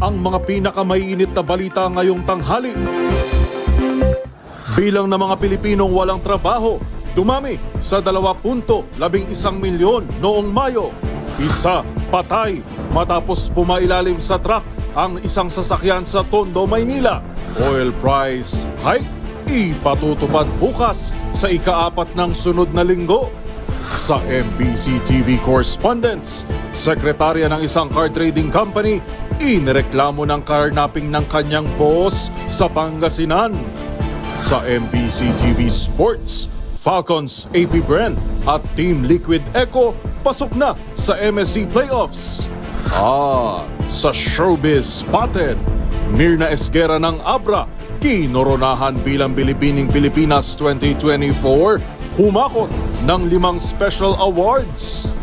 ang mga pinakamainit na balita ngayong tanghali. Bilang ng mga Pilipinong walang trabaho, dumami sa 2.11 milyon noong Mayo. Isa patay matapos pumailalim sa truck ang isang sasakyan sa Tondo, Maynila. Oil price hike ipatutupad bukas sa ika-4 ng sunod na linggo. Sa MBC TV correspondence, sekretarya ng isang car trading company inireklamo ng carnapping ng kanyang boss sa Pangasinan. Sa MBC TV Sports, Falcons AP Bren at Team Liquid Echo pasok na sa MSC Playoffs. Sa Showbiz Spotted, Mirna Esguera ng Abra kinoronahan bilang Bilipining Pilipinas 2024, humakot ng 5 special awards.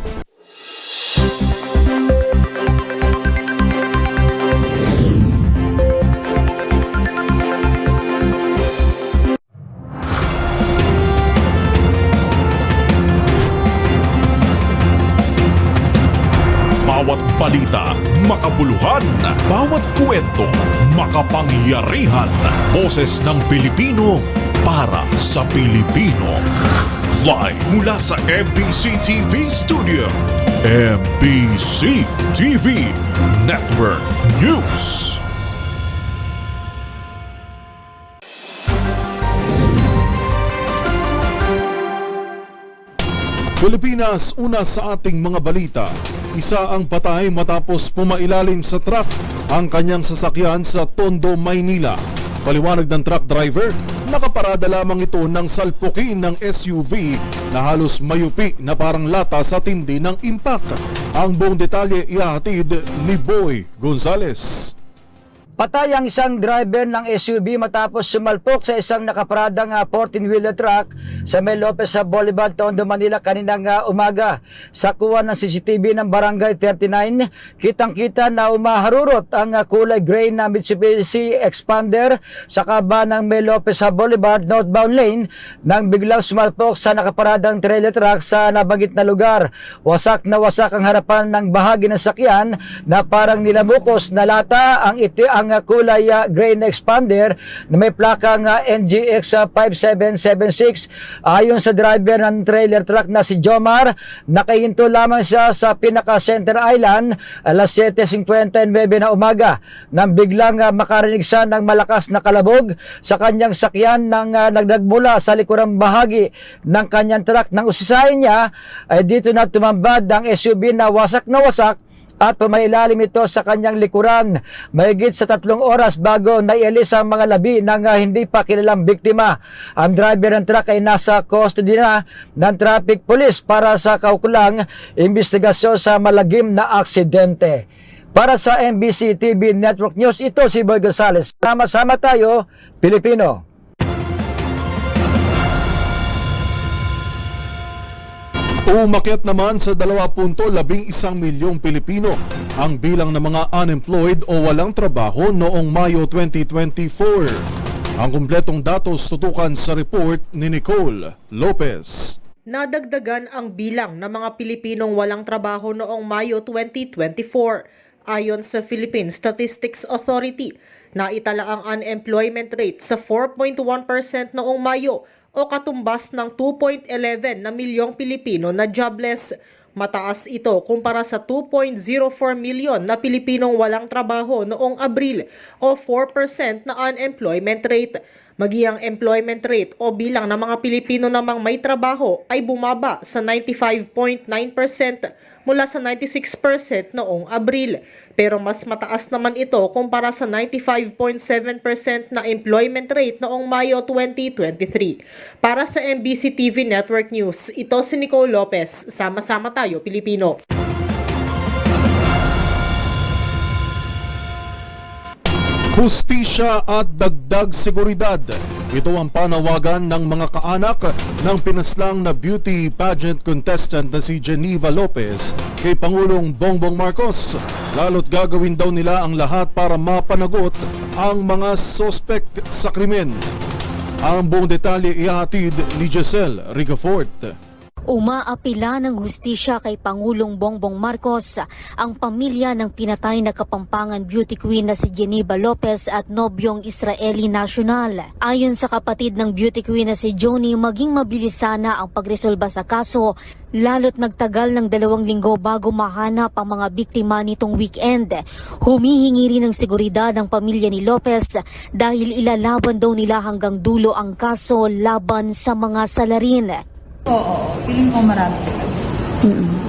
Bawat balita, makabuluhan. Bawat kwento, makapangyarihan. Boses ng Pilipino para sa Pilipino. Live mula sa MBC TV Studio. MBC TV Network News. Pilipinas, una sa ating mga balita. Isa ang patay matapos pumailalim sa truck ang kanyang sasakyan sa Tondo, Maynila. Paliwanag ng truck driver, nakaparada lamang ito ng salpukin ng SUV na halos mayupi na parang lata sa tindi ng impact. Ang buong detalye ihahatid ni Boy Gonzales. Patay ang isang driver ng SUV matapos sumalpok sa isang nakaparadang 14-wheeler truck sa Mel Lopez sa Boulevard, Tondo, Manila kaninang umaga. Sa kuha ng CCTV ng Barangay 39, kitang-kita na umaharurot ang kulay gray na Mitsubishi Expander sa kaba ng Mel Lopez sa Boulevard northbound lane nang biglang sumalpok sa nakaparadang trailer truck sa nabanggit na lugar. Wasak na wasak ang harapan ng bahagi ng sakyan na parang nilamukos na lata ang kulay gray na Expander na may plakang NGX 5776. Ayon sa driver ng trailer truck na si Jomar, nakahinto lamang siya sa pinaka-center island alas 7:59 na umaga nang biglang makarinig siya ng malakas na kalabog sa kanyang sakyan nang nagdagmula sa likurang bahagi ng kanyang truck. Nang usisahin niya ay dito na tumambad ang SUV na wasak at pumailalim ito sa kanyang likuran. Mahigit sa 3 oras bago naialis ang mga labi ng hindi pa kilalang biktima. Ang driver ng truck ay nasa custody na ng traffic police para sa kaukulang investigasyon sa malagim na aksidente. Para sa MBC TV Network News, ito si Boy Gonzales. Sama-sama tayo, Pilipino. Umakyat naman sa 2.11 milyong Pilipino ang bilang ng mga unemployed o walang trabaho noong Mayo 2024. Ang kumpletong datos tutukan sa report ni Nicole Lopez. Nadagdagan ang bilang ng mga Pilipinong walang trabaho noong Mayo 2024. Ayon sa Philippine Statistics Authority, naitala ang unemployment rate sa 4.1% noong Mayo o katumbas ng 2.11 na milyong Pilipino na jobless. Mataas ito kumpara sa 2.04 milyon na Pilipinong walang trabaho noong Abril o 4% na unemployment rate. Maging ang employment rate o bilang ng mga Pilipino namang may trabaho ay bumaba sa 95.9% mula sa 96% noong Abril. Pero mas mataas naman ito kumpara sa 95.7% na employment rate noong Mayo 2023. Para sa MBC TV Network News, ito si Nicole Lopez. Sama-sama tayo, Pilipino. Hustisya at dagdag seguridad. Ito ang panawagan ng mga kaanak ng pinaslang na beauty pageant contestant na si Geneva Lopez kay Pangulong Bongbong Marcos. Lalo't gagawin daw nila ang lahat para mapanagot ang mga sospek sa krimen. Ang buong detalye ihatid ni Giselle Rigafort. Umaapila ng hustisya kay Pangulong Bongbong Marcos ang pamilya ng pinatay na Kapampangan beauty queen na si Geneva Lopez at nobyong Israeli national. Ayon sa kapatid ng beauty queen na si Johnny, maging mabilis sana ang pagresolba sa kaso, lalo't nagtagal ng 2 linggo bago mahanap ang mga biktima nitong weekend. Humihingi rin ng seguridad ang pamilya ni Lopez dahil ilalaban daw nila hanggang dulo ang kaso laban sa mga salarin. Oo, feeling ko marami sila.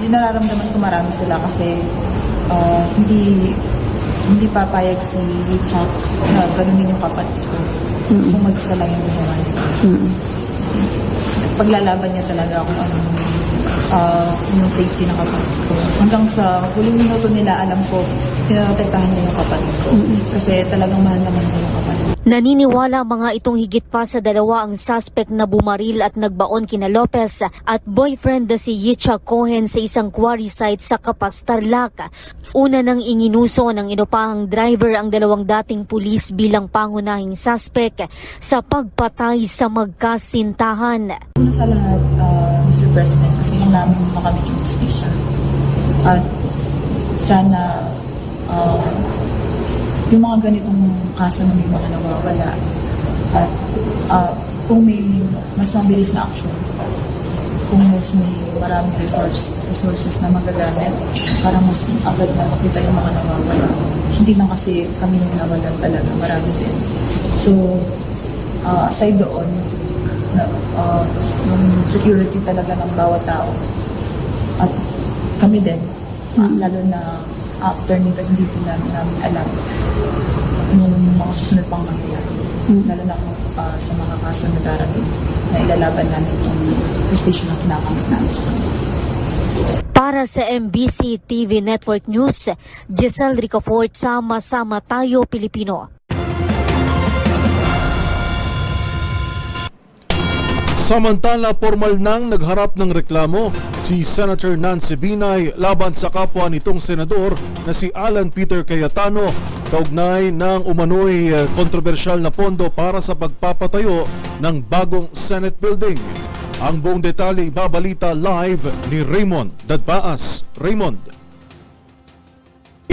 Yung nararamdaman ko marami sila kasi hindi papayag si Richard na ganunin yung kapatid ko kung mag-isa lang yung buhay. Paglalaban niya talaga kung ano yung safety ng kapatid ko. Hanggang sa huling minuto nila, alam ko, tinaprotektahan niya yung kapatid ko. Kasi talagang mahal naman ko yung kapatid. Naniniwala mga itong higit pa sa 2 ang suspect na bumaril at nagbaon kina Lopez at boyfriend na si Yitzhak Cohen sa isang quarry site sa Capas, Tarlac. Una nang inginuso ng inupahang driver ang 2 dating pulis bilang pangunahing suspect sa pagpatay sa magkasintahan. Una sa lahat, Mr. President, kasi yung namin makamit yung justisya. At sana yung mga ganitong kaso na may mga nawawala at kung may mas mabilis na action, kung mas may maraming resources na magagamit para mas agad na makita yung mga nawawala. Hindi lang kasi kami yung nawalan talaga, marami din. So, aside doon, yung security talaga ng bawat tao at kami din, lalo na after nito, hindi po namin alam yung mga susunod pang mangyayari. Lalo na sa mga kaso na darating na ilalaban namin yung prestige na kinakamit namin sa kanila. Para sa MBC TV Network News, Giselle Ricafort, Sama-sama Tayo Pilipino. Samantala, formal nang nagharap ng reklamo si Senator Nancy Binay laban sa kapwa nitong senador na si Alan Peter Cayetano kaugnay ng umano'y kontrobersyal na pondo para sa pagpapatayo ng bagong Senate building. Ang buong detalye ibabalita live ni Raymond Dadbaas. Raymond.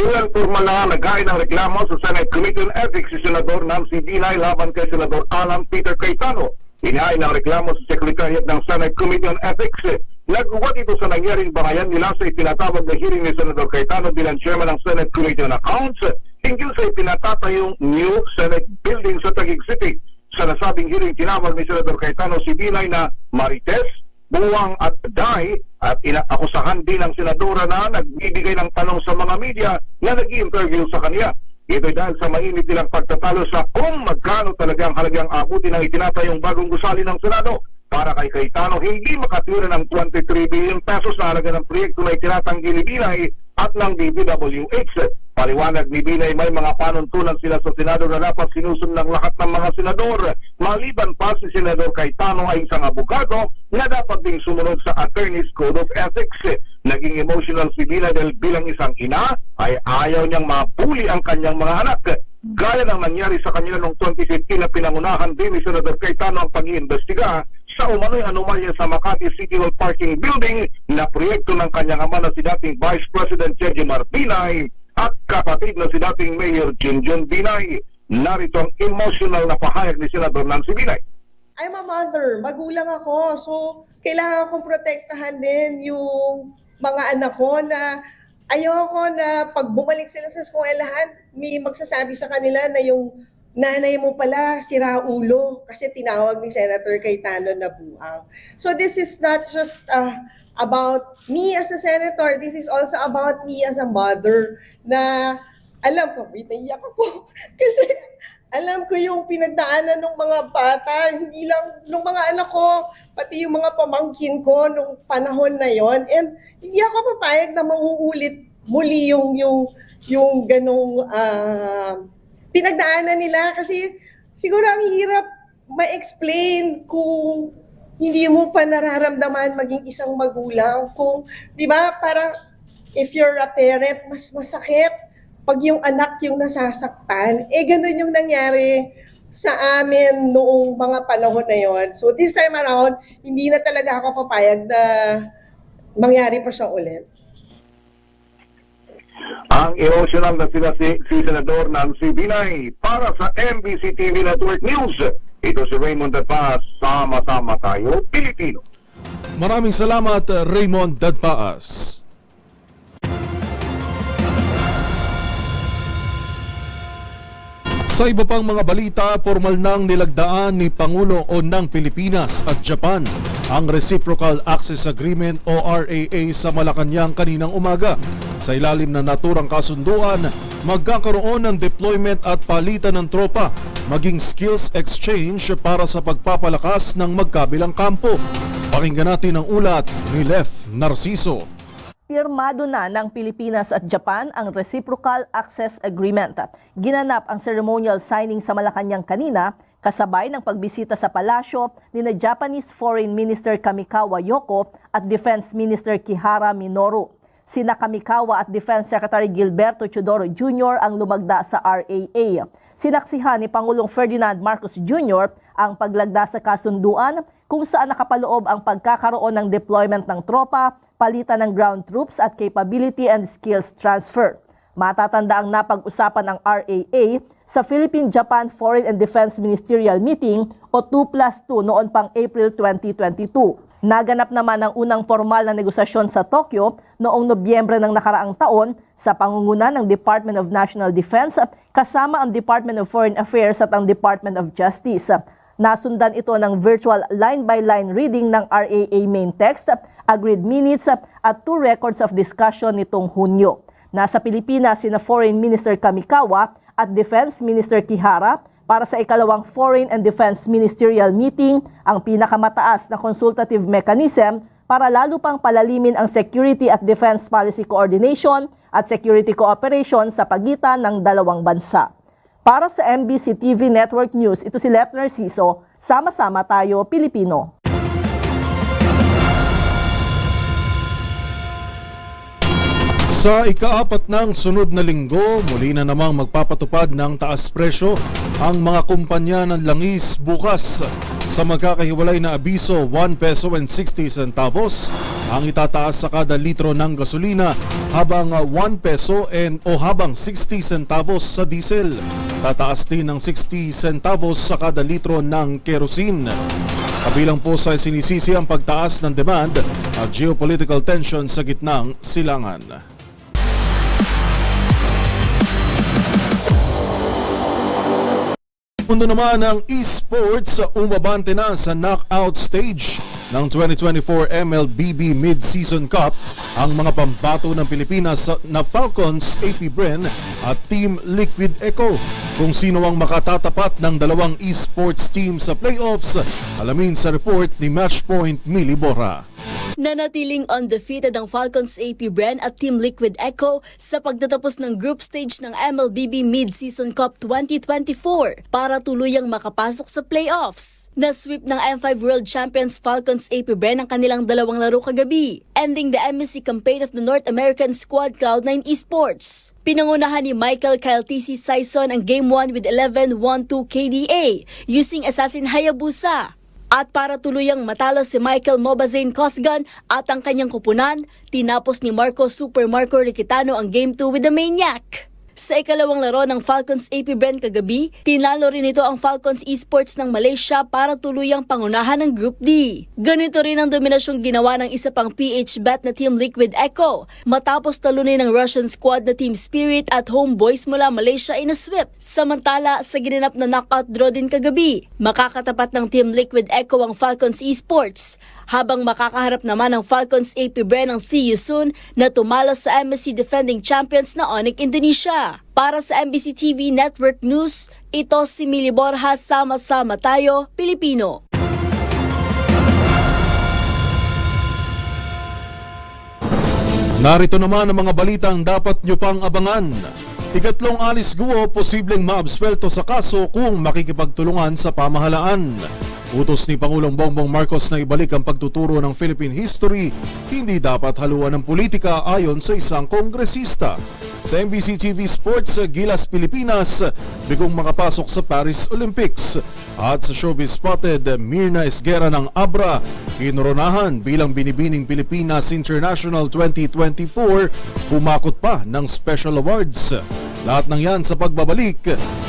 Ilan formal na naghain ng reklamo sa Senate Committee on Ethics si Senador Nancy Binay laban kay Senador Alan Peter Cayetano. Inaay ng reklamo sa Secretariat ng Senate Committee on Ethics. Nagbuwat ito sa nangyaring bangayan nila sa itinatawag na hearing ni Senador Cayetano bilang chairman ng Senate Committee on Accounts hinggil sa ipinatatayong new Senate building sa Taguig City. Sa nasabing hearing, tinawag ni Senador Cayetano si Binay na marites, buwang at day at inaakusahan din ng senadora na nagbibigay ng tanong sa mga media na nag-i-interview sa kanya. Ito'y dahil sa mainit nilang pagtatalo sa kung magkano talaga ang halagang abuti ng itinatayong bagong gusali ng Senado. Para kay Cayetano, hindi makatira ng 23 billion pesos na halaga ng proyekto na itinatanggi ni Binay at ng DPWH. Paliwanag ni Binay, may mga panuntunan sila sa Senado na dapat sinusunod ng lahat ng mga senador. Maliban pa si Senador Cayetano ay isang abogado na dapat ding sumunod sa Attorney's Code of Ethics. Naging emotional si Binay dahil bilang isang ina ay ayaw niyang mabuli ang kanyang mga anak. Gaya ng nangyari sa kanya noong 2015 na pinangunahan din ni Senador Cayetano ang pag-iimbestiga sa umano'y anomalya sa Makati City Hall Parking Building na proyekto ng kanyang ama na si dating Vice President Jejomar Binay at kapatid na si dating Mayor Junjun Binay. Narito ang emotional na pahayag ni Senador Nancy Binay. I'm a mother, magulang ako, so kailangan akong protektahan din yung mga anak ko na ayoko na pag bumalik sila sa eskwelahan, may magsasabi sa kanila na yung nanay mo pala siraulo kasi tinawag ni Senator Cayetano na buang. So this is not just about me as a senator, this is also about me as a mother na alam ko, naiyak ako kasi alam ko yung pinagdaanan ng mga bata, hindi lang ng mga anak ko, pati yung mga pamangkin ko nung panahon na yon. And hindi ako papayag na mauulit muli yung ganong pinagdaanan nila kasi siguro ang hirap ma-explain kung hindi mo pa nararamdaman maging isang magulang. Kung, di ba, parang if you're a parent, mas masakit pag yung anak yung nasasaktan. Eh, ganun yung nangyari sa amin noong mga panahon na yon. So this time around, hindi na talaga ako papayag na mangyari pa siya ulit. Ang emotional na sila si Senador Nancy Binay para sa MBC TV Network News. Ito si Raymond Dadpaas, sama-sama tayo, Pilipino. Maraming salamat, Raymond Dadpaas. Sa iba pang mga balita, formal nang nilagdaan ni Pangulo o ng Pilipinas at Japan ang Reciprocal Access Agreement o RAA sa Malacanang kaninang umaga. Sa ilalim ng naturang kasunduan, magkakaroon ng deployment at palitan ng tropa, maging skills exchange para sa pagpapalakas ng magkabilang kampo. Pakinggan natin ang ulat ni Lef Narciso. Pirmado na ng Pilipinas at Japan ang Reciprocal Access Agreement. Ginanap ang ceremonial signing sa Malacanang kanina kasabay ng pagbisita sa palasyo ni Japanese Foreign Minister Kamikawa Yoko at Defense Minister Kihara Minoru. Sina Kamikawa at Defense Secretary Gilberto Teodoro Jr. ang lumagda sa RAA. Sinaksihan ni Pangulong Ferdinand Marcos Jr. ang paglagda sa kasunduan kung saan nakapaloob ang pagkakaroon ng deployment ng tropa, palitan ng ground troops at capability and skills transfer. Matatanda ang napag-usapan ng RAA sa Philippine-Japan Foreign and Defense Ministerial Meeting o 2+2 noon pang April 2022. Naganap naman ang unang formal na negosasyon sa Tokyo noong Nobyembre ng nakaraang taon sa pangunguna ng Department of National Defense kasama ang Department of Foreign Affairs at ang Department of Justice. Nasundan ito ng virtual line-by-line reading ng RAA main text, agreed minutes at 2 records of discussion nitong Hunyo. Nasa Pilipinas sina Foreign Minister Kamikawa at Defense Minister Kihara para sa ikalawang Foreign and Defense Ministerial Meeting, ang pinakamataas na consultative mechanism para lalo pang palalimin ang security at defense policy coordination at security cooperation sa pagitan ng dalawang bansa. Para sa MBC TV Network News, ito si Let Narciso, sama-sama tayo Pilipino. Sa ika-4 ng sunod na linggo, muli na namang magpapatupad ng taas presyo ang mga kumpanya ng langis bukas. Sa magkakahiwalay na abiso, 1 peso and 60 centavos ang itataas sa kada litro ng gasolina, habang 1 peso habang 60 centavos sa diesel. Tataas din ng 60 centavos sa kada litro ng kerosene. Kabilang po sa sinisisi ang pagtaas ng demand at geopolitical tension sa gitnang silangan. Mundo naman ng esports, umabante na sa knockout stage ng 2024 MLBB Mid-Season Cup ang mga pambato ng Pilipinas na Falcons AP Bren at Team Liquid Echo. Kung sino ang makatatapat ng dalawang esports team sa playoffs, alamin sa report ni Matchpoint Mili Borra. Nanatiling undefeated ang Falcons AP Bren at Team Liquid Echo sa pagtatapos ng group stage ng MLBB Mid-Season Cup 2024 para tuluyang makapasok sa playoffs. Na-sweep ng M5 World Champions Falcons AP Bren ang kanilang dalawang laro kagabi, ending the MSC campaign of the North American squad Cloud9 Esports. Pinangunahan ni Michael Kyle TC Sison ang Game 1 with 11-1-2 KDA using Assassin Hayabusa. At para tuluyang matalo si Michael Mobazane Cosgan at ang kanyang kupunan, tinapos ni Marco Super Marco Riquitano ang Game 2 with the Maniac. Sa ikalawang laro ng Falcons AP Bren kagabi, tinalo rin ito ang Falcons Esports ng Malaysia para tuluyang pangunahan ng Group D. Ganito rin ang dominasyong ginawa ng isa pang PH bet na Team Liquid Echo matapos talunin ng Russian squad na Team Spirit at Homeboys mula Malaysia in a sweep. Samantala, sa ginanap na knockout draw din kagabi, makakatapat ng Team Liquid Echo ang Falcons Esports, habang makakaharap naman ng Falcons AP Bren ang See You Soon na tumalo sa MSC defending champions na Onyx Indonesia. Para sa MBC TV Network News, ito si Mili Borja, sama-sama tayo Pilipino. Narito naman ang mga balitang dapat nyo pang abangan. Ikatlong Alice Guo posibleng maabswelto sa kaso kung makikipagtulungan sa pamahalaan. Utos ni Pangulong Bongbong Marcos na ibalik ang pagtuturo ng Philippine history, hindi dapat haluan ng politika ayon sa isang kongresista. Sa MBC TV Sports, Gilas Pilipinas, bigong makapasok sa Paris Olympics. At sa Showbiz Spotted, Mirna Esguera ng Abra, kinoronahan bilang Binibining Pilipinas International 2024, humakot pa ng special awards. Lahat ng yan sa pagbabalik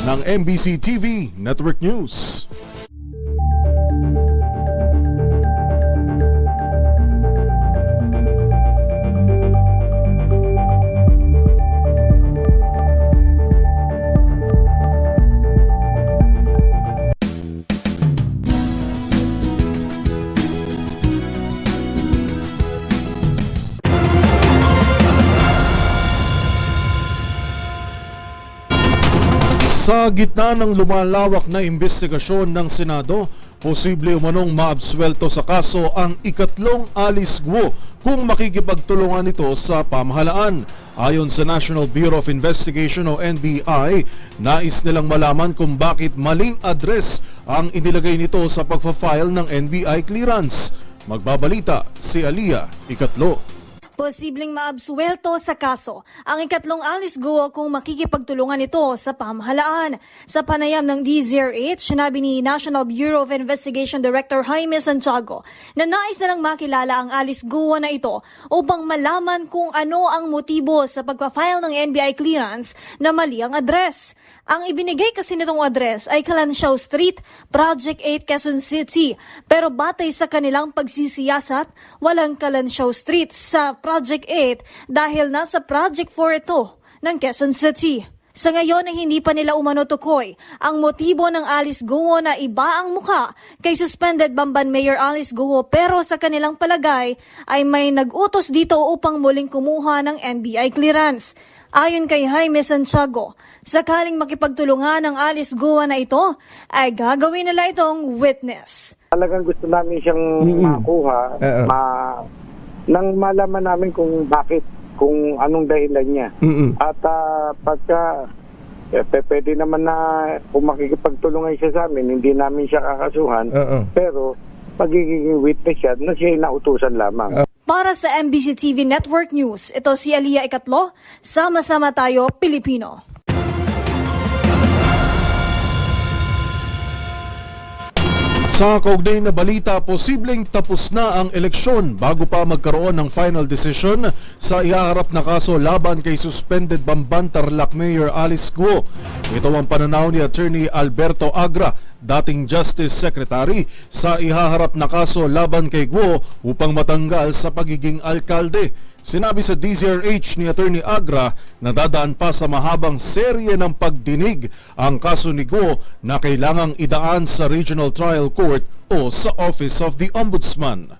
ng MBC TV Network News. Sa gitna ng lumalawak na investigasyon ng Senado, posible umanong maabsuelto sa kaso ang ikatlong Alice Guo kung makikipagtulungan ito sa pamahalaan. Ayon sa National Bureau of Investigation o NBI, nais nilang malaman kung bakit maling address ang inilagay nito sa pagpa-file ng NBI clearance. Magbabalita si Aliyah Ikatlo. Posibleng maabsuelto sa kaso ang ikatlong Alice Guo kung makikipagtulungan ito sa pamahalaan. Sa panayam ng DZRH, sinabi ni National Bureau of Investigation Director Jaime Santiago na nais na lang makilala ang Alice Guo na ito upang malaman kung ano ang motibo sa pagpa-file ng NBI clearance na mali ang address. Ang ibinigay kasi nitong address ay Kalansiaw Street, Project 8, Quezon City. Pero batay sa kanilang pagsisiyasat, walang Kalansiaw Street sa Project 8 dahil nasa Project 4 ito ng Quezon City. Sa ngayon ay hindi pa nila umano tukoy ang motibo ng Alice Guo na iba ang mukha kay suspended Bamban Mayor Alice Guo, pero sa kanilang palagay ay may nag-utos dito upang muling kumuha ng NBI clearance. Ayon kay Jaime Santiago, sakaling makipagtulungan ng Alice Guo na ito ay gagawin nila itong witness. Talagang gusto namin siyang makuha, nang malaman namin kung bakit, kung anong dahilan niya. At pagka pwede naman na kung makikipagtulungan siya sa amin, hindi namin siya kakasuhan, pero magiging witness siya na siya nautusan lamang. Para sa MBC TV Network News, ito si Aliyah Ikatlo, sama-sama tayo Pilipino. Sa kaugnay na balita, posibleng tapos na ang eleksyon bago pa magkaroon ng final decision sa ihaharap na kaso laban kay suspended Bamban Tarlac Mayor Alice Guo. Ito ang pananaw ni Attorney Alberto Agra, dating Justice Secretary, sa ihaharap na kaso laban kay Guo upang matanggal sa pagiging alkalde. Sinabi sa DZRH ni Attorney Agra na dadaan pa sa mahabang serye ng pagdinig ang kaso ni Guo na kailangang idaan sa Regional Trial Court o sa Office of the Ombudsman.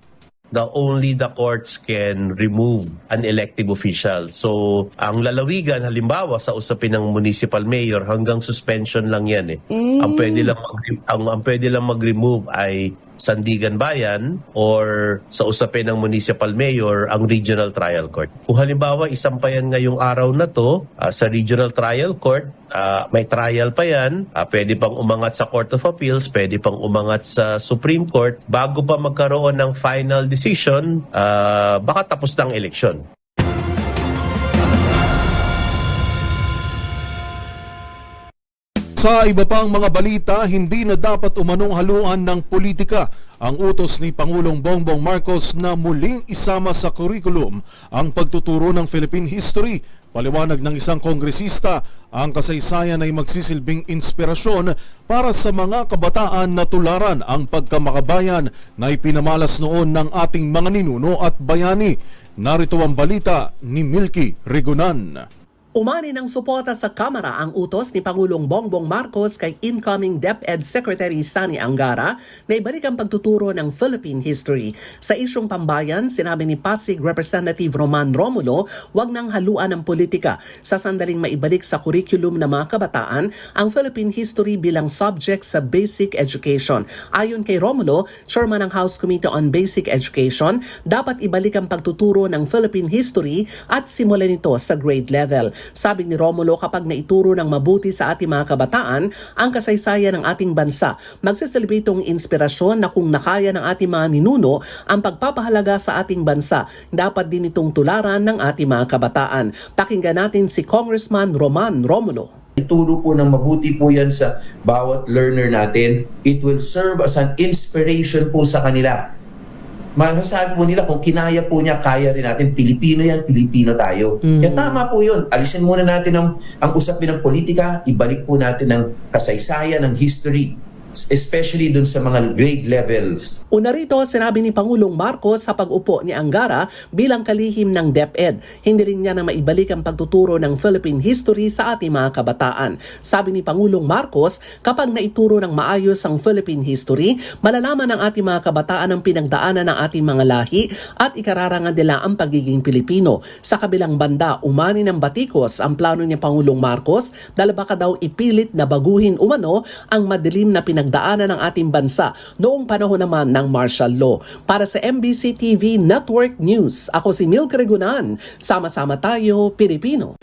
Only the courts can remove an elective official. So, ang lalawigan, halimbawa sa usapin ng municipal mayor, hanggang suspension lang yan eh. Ang pwede lang mag-remove ay Sandigan Bayan, or sa usapin ng municipal mayor, ang regional trial court. Kung halimbawa isampayan ngayong araw na to sa regional trial court, may trial pa yan, pwede pang umangat sa Court of Appeals, pwede pang umangat sa Supreme Court, bago pa magkaroon ng final decision, baka tapos na ang eleksyon. Sa iba pang mga balita, hindi na dapat umanong haluan ng politika ang utos ni Pangulong Bongbong Marcos na muling isama sa curriculum ang pagtuturo ng Philippine history. Paliwanag ng isang kongresista, ang kasaysayan ay magsisilbing inspirasyon para sa mga kabataan na tularan ang pagkamakabayan na ipinamalas noon ng ating mga ninuno at bayani. Narito ang balita ni Milky Rigunan. Umani ng suporta sa Kamara ang utos ni Pangulong Bongbong Marcos kay incoming DepEd Secretary Sani Angara na ibalik ang pagtuturo ng Philippine history. Sa isyong pambayan, sinabi ni Pasig Representative Roman Romulo, wag nang haluan ng politika sa sandaling maibalik sa curriculum ng mga kabataan ang Philippine history bilang subject sa basic education. Ayon kay Romulo, chairman ng House Committee on Basic Education, dapat ibalik ang pagtuturo ng Philippine history at simulan ito sa grade level. Sabi ni Romulo, kapag naituro ng mabuti sa ating mga kabataan ang kasaysayan ng ating bansa, magsisilbi itong inspirasyon na kung nakaya ng ating mga ninuno ang pagpapahalaga sa ating bansa, dapat din itong tularan ng ating mga kabataan. Pakinggan natin si Congressman Roman Romulo. Ituro po ng mabuti po yan sa bawat learner natin. It will serve as an inspiration po sa kanila. Masasabi po nila kung kinaya po niya, kaya rin natin. Pilipino yan, Pilipino tayo. Kaya tama po yun. Alisin muna natin ang usapin ng politika, ibalik po natin ang kasaysayan, ng history, especially dun sa mga grade levels. Una rito, sinabi ni Pangulong Marcos sa pag-upo ni Angara bilang kalihim ng DepEd. Hindi rin niya na maibalik ang pagtuturo ng Philippine history sa ating mga kabataan. Sabi ni Pangulong Marcos, kapag naituro ng maayos ang Philippine history, malalaman ng ating mga kabataan ang pinagdaanan ng ating mga lahi at ikararangan nila ang pagiging Pilipino. Sa kabilang banda, umani ng batikos ang plano ni Pangulong Marcos dahil baka daw ipilit na baguhin umano ang madilim na pinagdaanan ng ating bansa noong panahon naman ng martial law. Para sa MBC TV Network News, ako si Milk Regunan. Sama-sama tayo, Pilipino.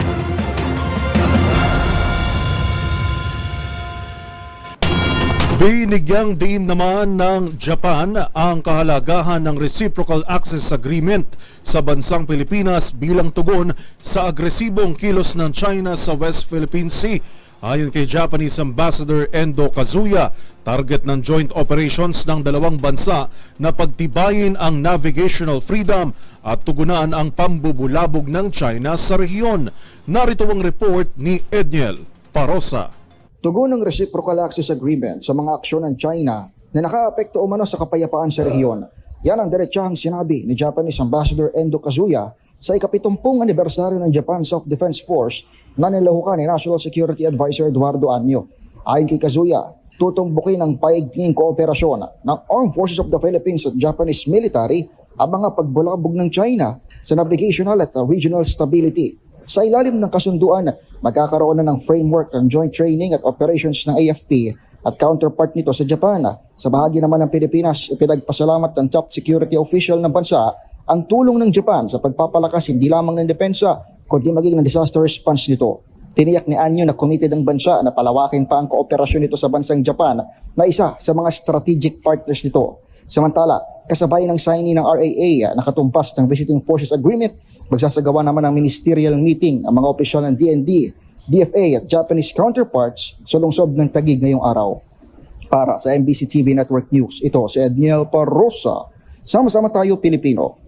Binigyang diin naman ng Japan ang kahalagahan ng Reciprocal Access Agreement sa bansang Pilipinas bilang tugon sa agresibong kilos ng China sa West Philippine Sea. Ayon kay Japanese Ambassador Endo Kazuya, target ng joint operations ng dalawang bansa na pagtibayin ang navigational freedom at tugunan ang pambubulabog ng China sa rehiyon. Narito ang report ni Edniel Parosa. Tugon ng Reciprocal Access Agreement sa mga aksyon ng China na nakaapekto umano sa kapayapaan sa rehiyon. Yan ang diretsahang sinabi ni Japanese Ambassador Endo Kazuya sa ika-70 anibersaryo ng Japan Self-Defense Force na nilahukan ni National Security Advisor Eduardo Anyo. Ayon kay Kazuya, tutumbukin ang paigtinging kooperasyon ng Armed Forces of the Philippines at Japanese military ang mga pagbulabog ng China sa navigational at regional stability. Sa ilalim ng kasunduan, magkakaroon na ng framework ng joint training at operations ng AFP at counterpart nito sa Japan. Sa bahagi naman ng Pilipinas, ipinagpasalamat ng top security official ng bansa ang tulong ng Japan sa pagpapalakas hindi lamang ng depensa kundi maging ng disaster response nito. Tiniyak ni Anyo na committed ang bansa na palawakin pa ang kooperasyon nito sa bansang Japan na isa sa mga strategic partners nito. Samantala, kasabay ng signing ng RAA na katumpas ng Visiting Forces Agreement, magsasagawa naman ng ministerial meeting ang mga opisyal ng DND, DFA at Japanese counterparts sa lungsod ng Taguig ngayong araw. Para sa MBC TV Network News, ito si Edniel Parosa. Sama-sama tayo, Pilipino.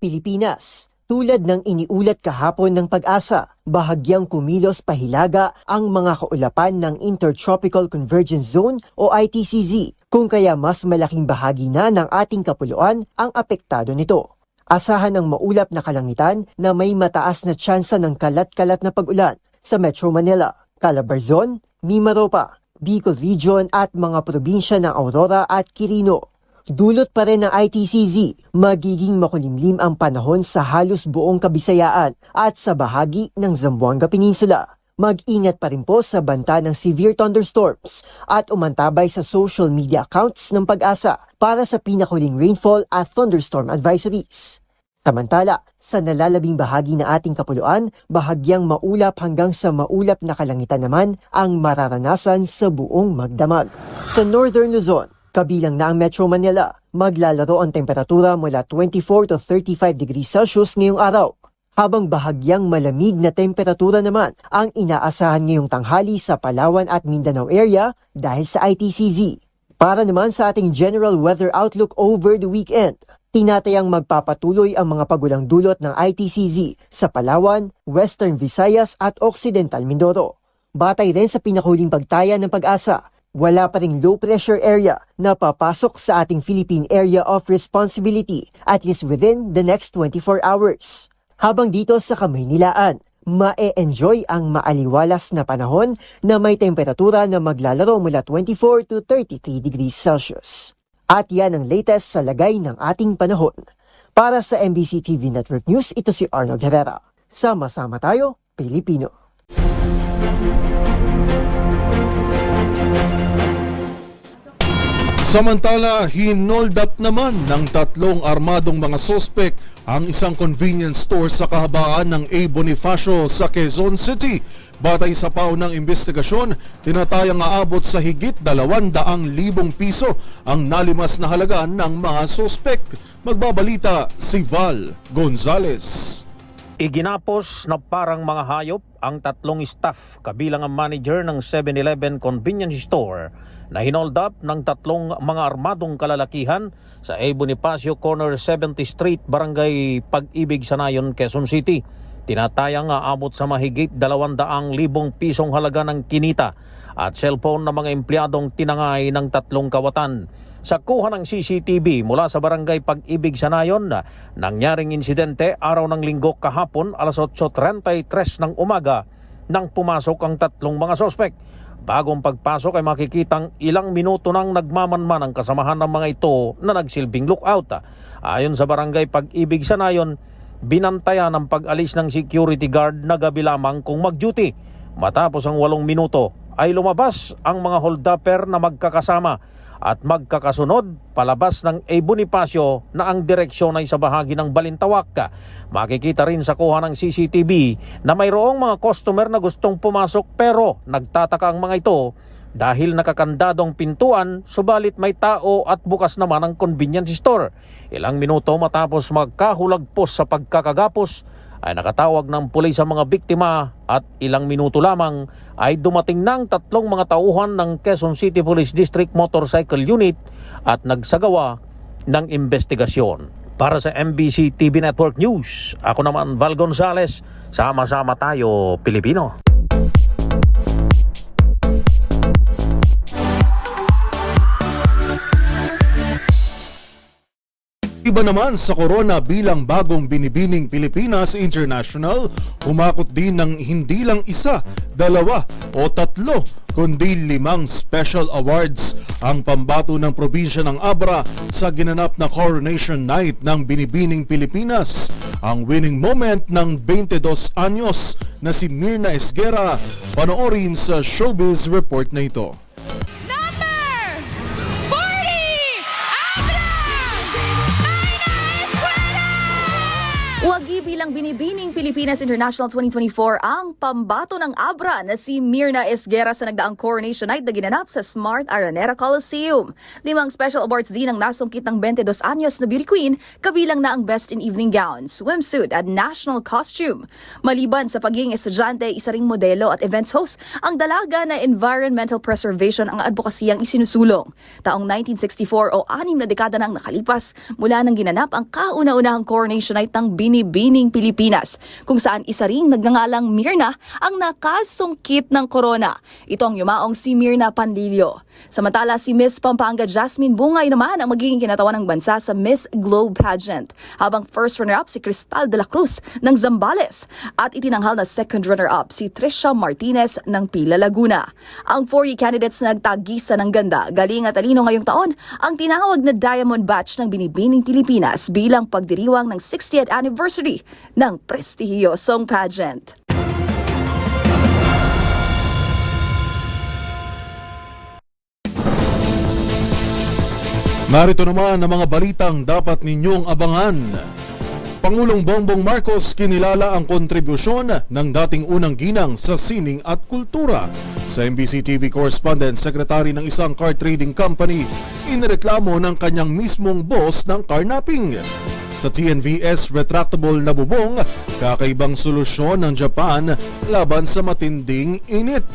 Pilipinas. Tulad ng iniulat kahapon ng Pag-asa, bahagyang kumilos pahilaga ang mga kaulapan ng Intertropical Convergence Zone o ITCZ, kung kaya mas malaking bahagi na ng ating kapuluan ang apektado nito. Asahan ng maulap na kalangitan na may mataas na tsansa ng kalat-kalat na pag-ulan sa Metro Manila, Calabarzon, Mimaropa, Bicol Region at mga probinsya ng Aurora at Quirino. Dulot pa rin ng ITCZ, magiging makulimlim ang panahon sa halos buong Kabisayaan at sa bahagi ng Zamboanga Peninsula. Mag-ingat pa rin po sa banta ng severe thunderstorms at umantabay sa social media accounts ng Pag-asa para sa pinakuling rainfall at thunderstorm advisories. Samantala, sa nalalabing bahagi ng ating kapuluan, bahagyang maulap hanggang sa maulap na kalangitan naman ang mararanasan sa buong magdamag. Sa Northern Luzon, kabilang na ang Metro Manila, maglalaro ang temperatura mula 24 to 35 degrees Celsius ngayong araw, habang bahagyang malamig na temperatura naman ang inaasahan ngayong tanghali sa Palawan at Mindanao area dahil sa ITCZ. Para naman sa ating general weather outlook over the weekend, tinatayang magpapatuloy ang mga pagulang dulot ng ITCZ sa Palawan, Western Visayas at Occidental Mindoro. Batay rin sa pinakuling pagtaya ng Pag-asa, wala pa ring low pressure area na papasok sa ating Philippine Area of Responsibility at least within the next 24 hours. Habang dito sa Kamaynilaan, ma-enjoy ang maaliwalas na panahon na may temperatura na maglalaro mula 24 to 33 degrees Celsius. At yan ang latest sa lagay ng ating panahon. Para sa MBC TV Network News, ito si Arnold Herrera. Sama-sama tayo, Pilipino. Samantala, hinold up naman ng 3 armadong mga sospek ang isang convenience store sa kahabaan ng A. Bonifacio sa Quezon City. Batay sa paunang investigasyon, tinatayang aabot sa higit 200,000 piso ang nalimas na halaga ng mga sospek. Magbabalita si Val Gonzales. Iginapos na parang mga hayop ang 3 staff kabilang ang manager ng 7-Eleven convenience store na hinold up ng 3 mga armadong kalalakihan sa A. Bonifacio Corner 70th Street, Barangay Pag-ibig, Sanayon, Quezon City. Tinatayang aabot sa mahigit 200,000 pisong halaga ng kinita at cellphone ng mga empleyadong tinangay ng 3 kawatan. Sa kuha ng CCTV mula sa Barangay Pag-ibig, Sanayon, nangyaring insidente araw ng Linggo kahapon alas 8:33 ng umaga nang pumasok ang 3 mga sospek. Bagong pagpasok ay makikitang ilang minuto nang nagmamanman ang kasamahan ng mga ito na nagsilbing lookout. Ayon sa Barangay Pag-ibig, Sanayon, binantayan ang pag-alis ng security guard na gabi lamang kung mag-duty. Matapos ang 8 minuto ay lumabas ang mga holdupper na magkakasama at magkakasunod palabas ng A. Bonifacio na ang direksyon ay sa bahagi ng Balintawak. Makikita rin sa kuha ng CCTV na mayroong mga customer na gustong pumasok pero nagtataka ang mga ito dahil nakakandadong pintuan subalit may tao at bukas naman ang convenience store. Ilang minuto matapos magkahulagpos sa pagkakagapos ay nakatawag ng pulis ang mga biktima at ilang minuto lamang ay dumating ng 3 mga tauhan ng Quezon City Police District Motorcycle Unit at nagsagawa ng investigasyon. Para sa MBC TV Network News, ako naman Val Gonzales, sama-sama tayo Pilipino. Iba naman sa corona bilang bagong binibining Pilipinas International, humakot din ng hindi lang 1, 2 o 3, kundi 5 special awards ang pambato ng probinsya ng Abra sa ginanap na Coronation Night ng Binibining Pilipinas. Ang winning moment ng 22 anyos na si Mirna Esguera. Panoorin sa Showbiz Report na ito. Wagi bilang Binibining Pilipinas International 2024 ang pambato ng Abra na si Mirna Esguera sa nagdaang Coronation Night na ginanap sa Smart Araneta Coliseum. 5 special awards din ang nasungkit ng 22 anyos na beauty queen, kabilang na ang Best in Evening Gown, Swimsuit at National Costume. Maliban sa pagiging estudyante, isa ring modelo at events host, ang dalaga na environmental preservation ang advokasiyang isinusulong. Taong 1964 o 6 na dekada nang nakalipas mula nang ginanap ang kauna-unahang Coronation Night ng Binibining Pilipinas, kung saan isa ring nagngangalang Mirna ang nakasungkit ng corona. Ito ang yumaong si Mirna Panlilio. Samantala, si Miss Pampanga Jasmine Bungay naman ang magiging kinatawan ng bansa sa Miss Globe Pageant, habang first runner-up si Cristal de la Cruz ng Zambales at itinanghal na second runner-up si Trisha Martinez ng Pila, Laguna. Ang 40 candidates na nagtagisa ng ganda, galing at talino ngayong taon ang tinawag na Diamond Batch ng Binibining Pilipinas bilang pagdiriwang ng 60th anniversary ng prestihiyosong pageant. Narito naman ang mga balitang dapat ninyong abangan. Pangulong Bongbong Marcos kinilala ang kontribusyon ng dating unang ginang sa sining at kultura. Sa MBC TV correspondent, secretary ng isang car trading company, inireklamo ng kanyang mismong boss ng carnapping. Sa TNVS retractable na bubong, kakaibang solusyon ng Japan laban sa matinding init.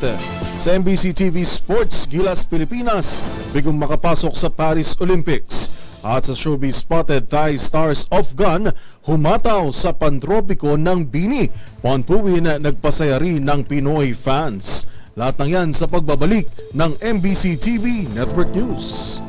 Sa MBC TV Sports, Gilas Pilipinas, bigong makapasok sa Paris Olympics. At sa showbiz spotted Thai stars of gun, humataw sa pantropiko ng Bini. Ponpuin nagpasaya rin ng Pinoy fans. Lahat ng yan sa pagbabalik ng MBC TV Network News.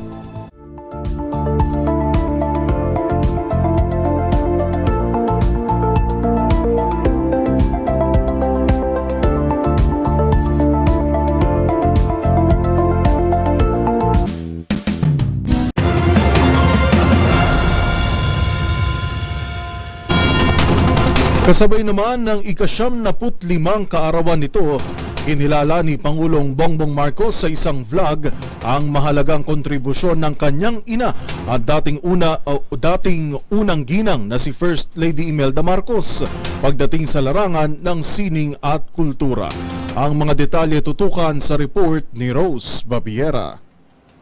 Kasabay naman ng ika-75 kaarawan nito kinilala ni Pangulong Bongbong Marcos sa isang vlog ang mahalagang kontribusyon ng kanyang ina at dating unang ginang na si First Lady Imelda Marcos pagdating sa larangan ng sining at kultura. Ang mga detalye tutukan sa report ni Rose Babiera.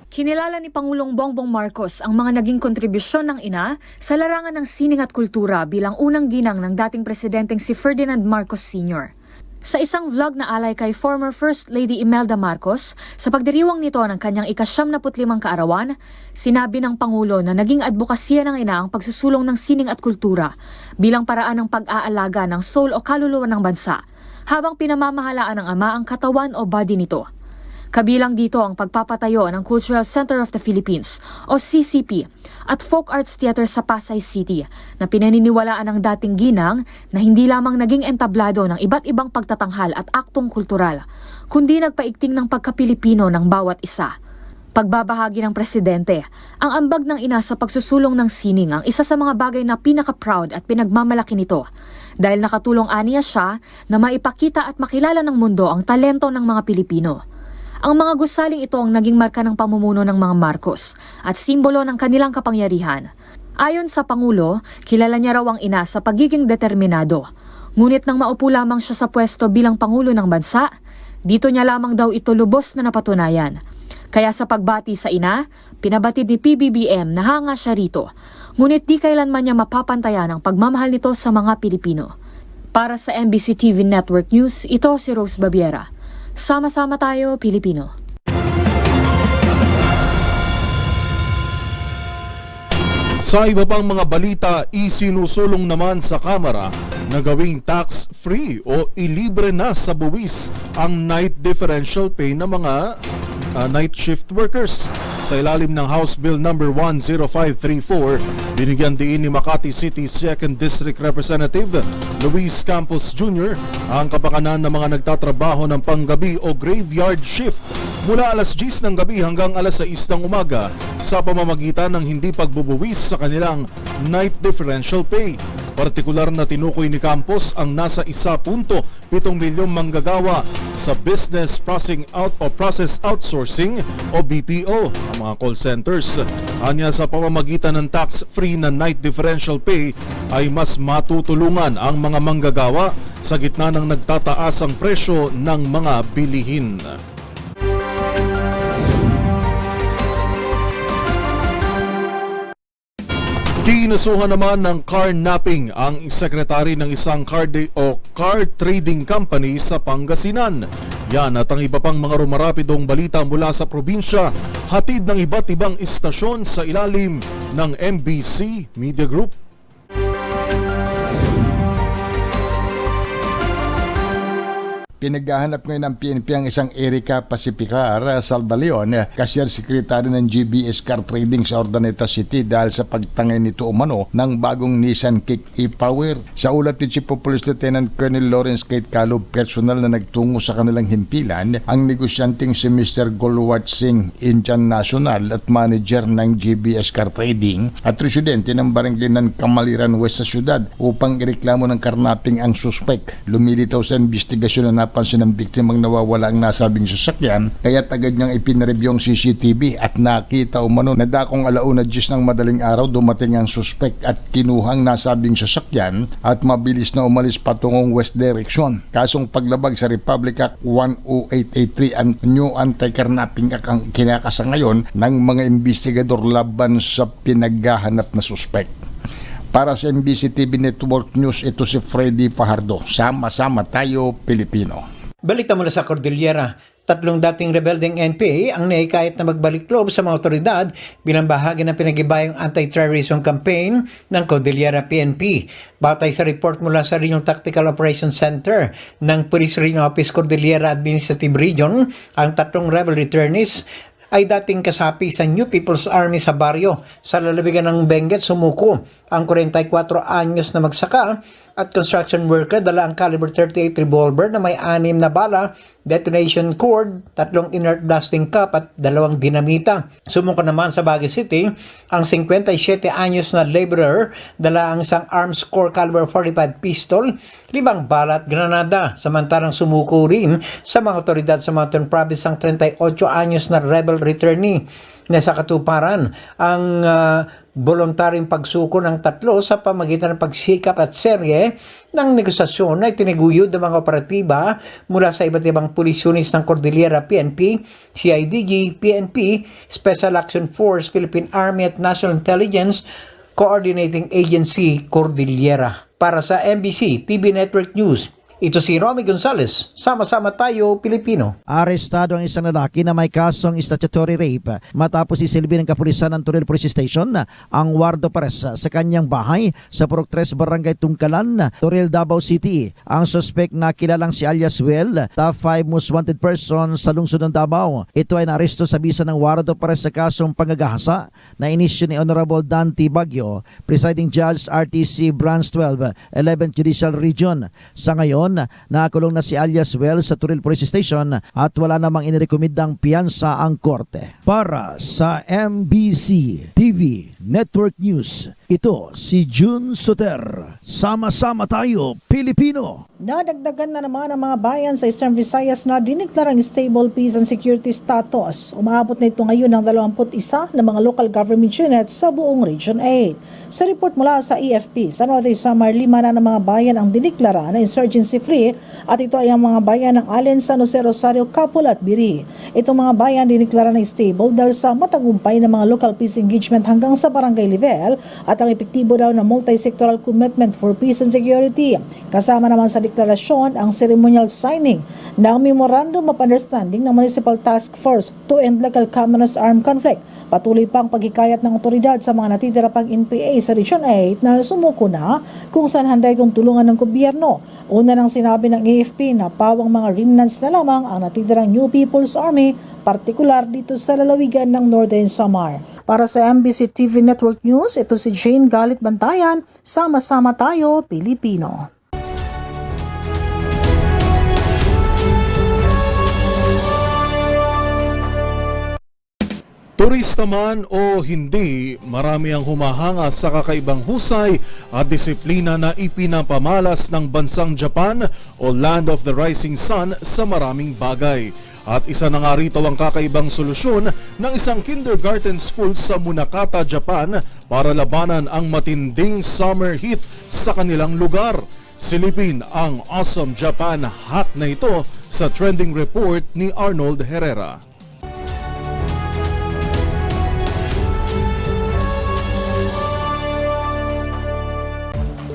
Kinilala ni Pangulong Bongbong Marcos ang mga naging kontribusyon ng ina sa larangan ng sining at kultura bilang unang ginang ng dating presidenteng si Ferdinand Marcos Sr. Sa isang vlog na alay kay former First Lady Imelda Marcos sa pagdiriwang nito ng kanyang ika-75 kaarawan, sinabi ng Pangulo na naging advokasya ng ina ang pagsusulong ng sining at kultura bilang paraan ng pag-aalaga ng soul o kaluluwa ng bansa habang pinamamahalaan ng ama ang katawan o body nito. Kabilang dito ang pagpapatayo ng Cultural Center of the Philippines o CCP at Folk Arts Theater sa Pasay City na pinaniniwalaan ng dating ginang na hindi lamang naging entablado ng iba't ibang pagtatanghal at aktong kultural, kundi nagpaigting ng pagka-Pilipino ng bawat isa. Pagbabahagi ng presidente, ang ambag ng ina sa pagsusulong ng sining ang isa sa mga bagay na pinaka-proud at pinagmamalaki nito dahil nakatulong aniya siya na maipakita at makilala ng mundo ang talento ng mga Pilipino. Ang mga gusaling ito ang naging marka ng pamumuno ng mga Marcos at simbolo ng kanilang kapangyarihan. Ayon sa Pangulo, kilala niya raw ang ina sa pagiging determinado. Ngunit nang maupo lamang siya sa pwesto bilang Pangulo ng bansa, dito niya lamang daw ito lubos na napatunayan. Kaya sa pagbati sa ina, pinabatid ni PBBM na hanga siya rito. Ngunit di kailanman niya mapapantayan ang pagmamahal nito sa mga Pilipino. Para sa MBC TV Network News, ito si Rose Babiera. Sama-sama tayo, Pilipino. Sa iba pang mga balita, isinusulong naman sa Kamara na gawing tax-free o ilibre na sa buwis ang night differential pay ng mga night shift workers. Sa ilalim ng House Bill number 10534, binigyan diin ni Makati City 2nd District Representative Luis Campos Jr. ang kapakanan ng mga nagtatrabaho ng panggabi o graveyard shift mula alas 10 ng gabi hanggang alas 6 ng umaga sa pamamagitan ng hindi pagbubuwis sa kanilang night differential pay. Partikular na tinukoy ni Campos ang nasa 1.7 milyong manggagawa sa business process outsourcing o BPO, ang mga call centers. Anya sa pamamagitan ng tax-free na night differential pay ay mas matutulungan ang mga manggagawa sa gitna ng nagtataasang presyo ng mga bilihin. Kinasuhan naman ng carnapping ang sekretary ng isang car trading company sa Pangasinan. Yan at ang iba pang mga rumarapidong balita mula sa probinsya, hatid ng iba't ibang istasyon sa ilalim ng MBC Media Group. Pinaghahanap ngayon ng PNP ang isang Erica Pacificar Salvaleon, cashier secretary ng GBS Car Trading sa Urdaneta City dahil sa pagtangay nito umano ng bagong Nissan Kick e-Power. Sa ulat ni Chief of Police Lieutenant Colonel Lawrence Kate Kalob, personal na nagtungo sa kanilang himpilan ang negosyanteng si Mr. Golwat Singh, Indian National at manager ng GBS Car Trading at residente ng barangay ng Kamaliran West sa syudad upang ireklamo ng karnaping ang suspek. Lumilitaw sa investigasyon na napansin ng biktimang nawawala ang nasabing sasakyan, kaya agad niyang ipinreview ang CCTV at nakita umano na dakong 1:10 ng madaling araw dumating ang suspek at kinuhang nasabing sasakyan at mabilis na umalis patungong west direction. Kasong paglabag sa Republic Act 10883 ang new anti-carnapping act ang kinakasa ngayon ng mga investigador laban sa pinaghahanap na suspek. Para sa MBC TV Network News, ito si Freddy Fajardo. Sama-sama tayo, Pilipino. Balita mula sa Cordillera. 3 dating rebeldeng NPA ang naikayat na magbalik loob sa mga otoridad bilang bahagi ng pinag-ibayang anti-terrorism campaign ng Cordillera PNP. Batay sa report mula sa Regional Tactical Operations Center ng Police Regional Office Cordillera Administrative Region, ang 3 rebel returnees ay dating kasapi sa New People's Army sa baryo. Sa lalawigan ng Benguet, sumuko ang 44 anyos na magsaka at construction worker, dala ang caliber 38 revolver na may 6 na bala, detonation cord, 3 inert blasting cup at 2 dinamita. Sumuko naman sa Baguio City ang 57 anyos na laborer, dala ang isang arms core caliber 45 pistol, 5 bala at granada. Samantalang sumuko rin sa mga otoridad sa Mountain Province ang 38 anyos na rebel returnee na sa katuparan ang voluntaryong pagsuko ng 3 sa pamagitan ng pagsikap at serye ng negosasyon na itinaguyod ng mga operatiba mula sa iba't ibang police units ng Cordillera PNP, CIDG, PNP, Special Action Force, Philippine Army at National Intelligence Coordinating Agency Cordillera. Para sa MBC TV Network News, ito si Romy Gonzales. Sama-sama tayo, Pilipino. Arestado ang isang lalaki na may kasong statutory rape matapos isilbi ng kapulisan ng Toril Police Station ang wardo pares sa kanyang bahay sa Purok 3 Barangay Tungkalan, Toril, Davao City. Ang suspect na kilalang si alias Will, top 5 most wanted person sa lungsod ng Davao. Ito ay naaresto sa bisa ng wardo pares sa kasong pangagahasa na inisyo ni Honorable Dante Baguio, Presiding Judge RTC Branch 12, 11th Judicial Region. Sa ngayon, nakakulong na si alias Well sa Toril Police Station at wala namang inirekomendang piyansa ang korte. Para sa MBC TV Network News, ito si June Soter. Sama-sama tayo, Pilipino. Nadagdagan na naman ang mga bayan sa Eastern Visayas na diniklarang stable peace and security status. Umaabot na ito ngayon ng 21 na mga local government units sa buong Region 8. Sa report mula sa EFP, sa Northern Samar, 5 na ng mga bayan ang diniklara na insurgency-free at ito ay ang mga bayan ng Allen, San Jose, Rosario, Capul at Biri. Itong mga bayan diniklara na stable dahil sa matagumpay ng mga local peace engagement hanggang sa barangay level at ang epektibo daw na multi-sectoral commitment for peace and security. Kasama naman sa deklarasyon ang ceremonial signing ng Memorandum of Understanding ng Municipal Task Force to End Local Communist Armed Conflict. Patuloy pang paghikayat ng otoridad sa mga natitira pang NPA sa Region 8 na sumuko na kung saan handa itong tulungan ng gobyerno. Una nang sinabi ng AFP na pawang mga remnants na lamang ang natitirang New People's Army, partikular dito sa lalawigan ng Northern Samar. Para sa MBC TV Network News, ito si Jane Galit Bantayan. Sama-sama tayo, Pilipino. Turista man o hindi, marami ang humahanga sa kakaibang husay at disiplina na ipinapamalas ng bansang Japan o Land of the Rising Sun sa maraming bagay. At isa na nga rito ang kakaibang solusyon ng isang kindergarten school sa Munakata, Japan para labanan ang matinding summer heat sa kanilang lugar. Silipin ang Awesome Japan hack na ito sa trending report ni Arnold Herrera.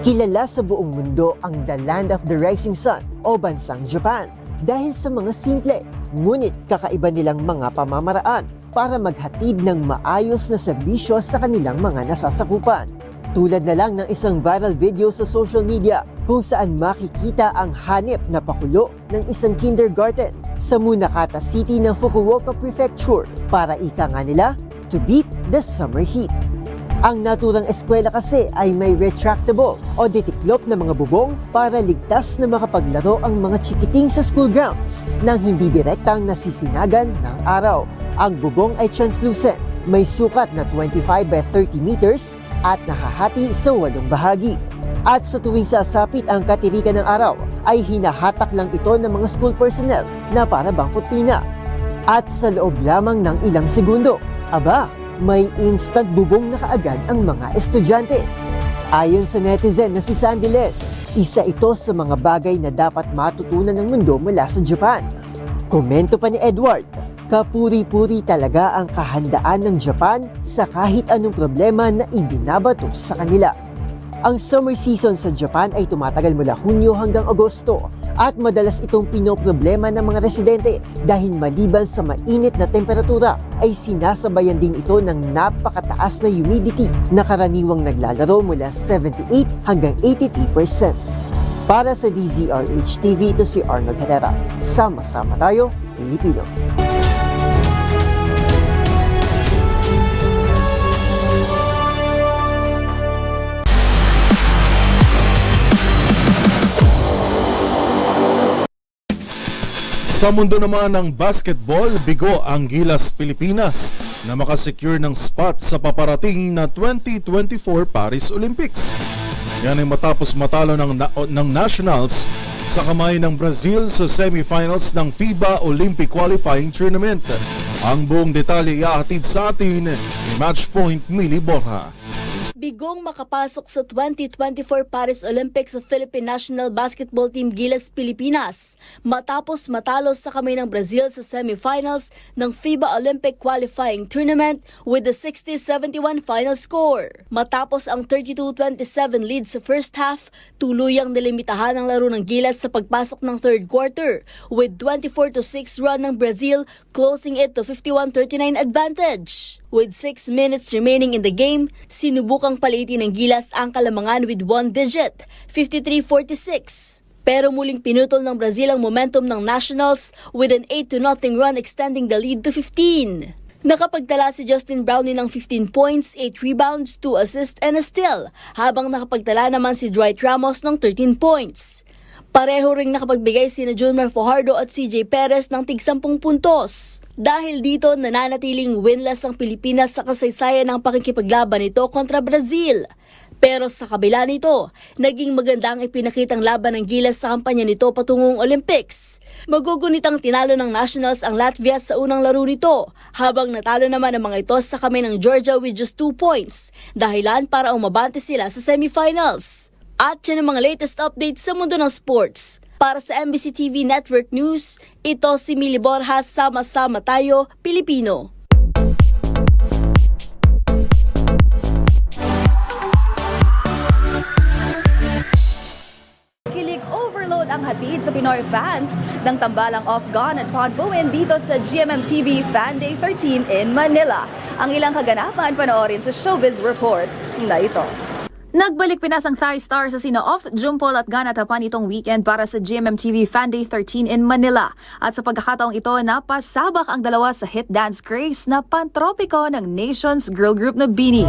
Kilala sa buong mundo ang The Land of the Rising Sun o Bansang Japan dahil sa mga simple ngunit kakaiba nilang mga pamamaraan para maghatid ng maayos na serbisyo sa kanilang mga nasasakupan. Tulad na lang ng isang viral video sa social media kung saan makikita ang hanip na pakulo ng isang kindergarten sa Munakata City ng Fukuoka Prefecture para ika nga nila to beat the summer heat. Ang naturang eskwela kasi ay may retractable o ditiklop na mga bubong para ligtas na makapaglaro ang mga chikiting sa school grounds nang hindi direktang nasisinagan ng araw. Ang bubong ay translucent, may sukat na 25 by 30 meters at nahahati sa 8 bahagi. At sa tuwing sasapit ang katirikan ng araw, ay hinahatak lang ito ng mga school personnel na para bang kutina. At sa loob lamang ng ilang segundo, may instant bubong na kaagad ang mga estudyante. Ayon sa netizen na si Sandy Len, isa ito sa mga bagay na dapat matutunan ng mundo mula sa Japan. Komento pa ni Edward, kapuri-puri talaga ang kahandaan ng Japan sa kahit anong problema na ibinabato sa kanila. Ang summer season sa Japan ay tumatagal mula Hunyo hanggang Agosto at madalas itong pinoproblema ng mga residente dahil maliban sa mainit na temperatura ay sinasabayan din ito ng napakataas na humidity na karaniwang naglalaro mula 78 hanggang 83%. Para sa DZRH TV, ito si Arnold Herrera. Sama-sama tayo, Pilipino. Sa mundo naman ng basketball, bigo ang Gilas Pilipinas na makasecure ng spot sa paparating na 2024 Paris Olympics. Yan ay matapos matalo ng Nationals sa kamay ng Brazil sa semifinals ng FIBA Olympic Qualifying Tournament. Ang buong detalye ihahatid sa atin ni Matchpoint Mili Borja. Bigong makapasok sa 2024 Paris Olympics sa Philippine National Basketball Team Gilas Pilipinas matapos matalo sa kamay ng Brazil sa semifinals ng FIBA Olympic Qualifying Tournament with a 60-71 final score. Matapos ang 32-27 lead sa first half, tuluyang nilimitahan ang laro ng Gilas sa pagpasok ng third quarter with 24-6 run ng Brazil closing it to 51-39 advantage. With 6 minutes remaining in the game, sinubukang palitin ng Gilas ang kalamangan with one digit, 53-46. Pero muling pinutol ng Brazil ang momentum ng Nationals with an 8-0 run extending the lead to 15. Nakapagtala si Justin Brownlee ng 15 points, 8 rebounds, 2 assists and a steal, habang nakapagtala naman si Dwight Ramos ng 13 points. Pareho ring nakapagbigay sina Junmar Fajardo at CJ Perez ng tig-10 puntos. Dahil dito, nananatiling winless ang Pilipinas sa kasaysayan ng pakikipaglaban nito kontra Brazil. Pero sa kabila nito, naging maganda ang ipinakitang laban ng Gilas sa kampanya nito patungong Olympics. Magugunitang tinalo ng Nationals ang Latvia sa unang laro nito, habang natalo naman ang mga ito sa kamay ng Georgia with just 2 points, dahilan para umabante sila sa semifinals. At yan ang mga latest updates sa mundo ng sports. Para sa MBC TV Network News, ito si Mili Borja, Sama-sama Tayo, Pilipino. Kilig overload ang hatid sa Pinoy fans ng tambalang Off-Gun at Ponbuin dito sa GMMTV Fan Day 13 in Manila. Ang ilang kaganapan panoorin sa Showbiz Report na ito. Nagbalik Pinas ang Thai star sa sina Off, Jumpol at Ganatapan itong weekend para sa GMMTV Fan Day 13 in Manila. At sa pagkakataong ito, napasabak ang dalawa sa hit dance craze na pantropiko ng Nation's girl group na BINI.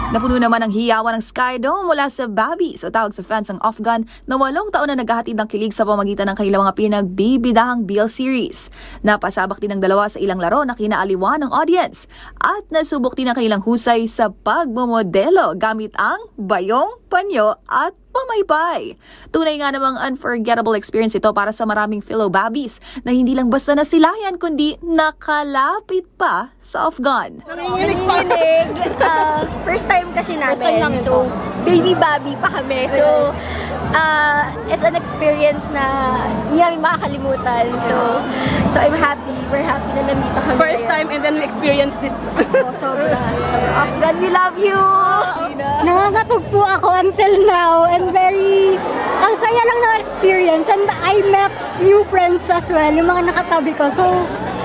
Napuno naman ang hiyawan ng Skydome mula sa Bobby o tawag sa fans ng Off-Gun na 8 taon na naghahatid ng kilig sa pamagitan ng kanilang mga pinagbibidahang BL series. Napasabak din ang dalawa sa ilang laro na kinaaliwan ng audience at nasubok din ang kanilang husay sa pagmomodelo gamit ang bayong, panyo at pamaypay. Tunay nga namang unforgettable experience ito para sa maraming fellow Babbies na hindi lang basta nasilayan kundi nakalapit pa sa Off-Gun. Nanginginig. First time kasi namin. So, baby Bobby pa kami. So, it's an experience na hindi namin makakalimutan. So I'm happy. We're happy na nandito kami. First time and then we experienced this. Sobra. Off-Gun, we love you! Nangangatog po ako until now and ang saya lang ng experience and I met new friends as well, yung mga nakatabi ko. So,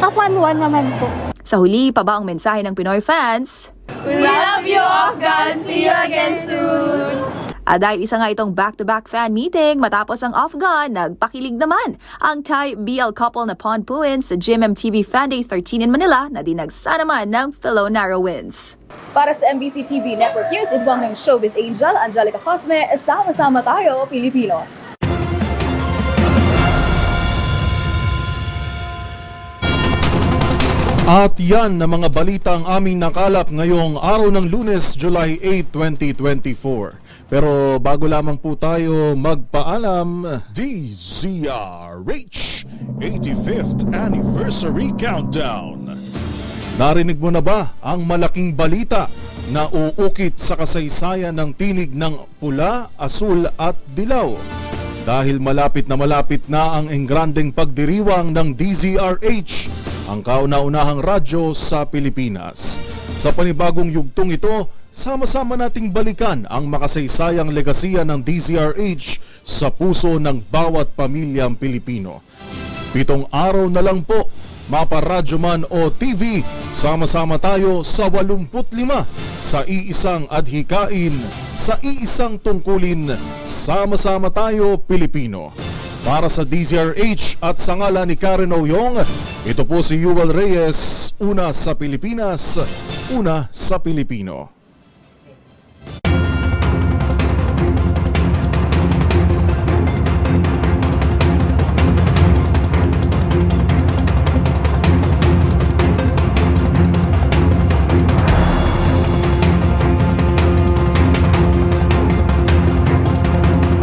ka-fun one naman po. Sa huli, pa ba ang mensahe ng Pinoy fans? We love you, Off-Gun! See you again soon! Dahil isa nga itong back-to-back fan meeting matapos ang Off-Gun, nagpakilig naman ang Thai BL couple na Ponbuin sa GMMTV Fan Day 13 in Manila na dinagsa naman ng fellow Narrowinds. Para sa MBC TV Network News, ituwang ng Showbiz Angel, Angelica Cosme, sama-sama tayo, Pilipino. At yan na mga balita ang aming nakalap ngayong araw ng Lunes, July 8, 2024. Pero bago lamang po tayo magpaalam, DZRH 85th Anniversary Countdown. Narinig mo na ba ang malaking balita na uukit sa kasaysayan ng tinig ng pula, asul at dilaw? Dahil malapit na ang engrandeng pagdiriwang ng DZRH, ang kauna-unahang radyo sa Pilipinas. Sa panibagong yugtong ito, sama-sama nating balikan ang makasaysayang legasiya ng DZRH sa puso ng bawat pamilyang Pilipino. 7 araw na lang po, maparadyo man o TV, sama-sama tayo sa 85 sa iisang adhikain, sa iisang tungkulin, sama-sama tayo Pilipino. Para sa DZRH at sa ngalan ni Karen Oyong, ito po si Yuel Reyes, una sa Pilipinas, una sa Pilipino.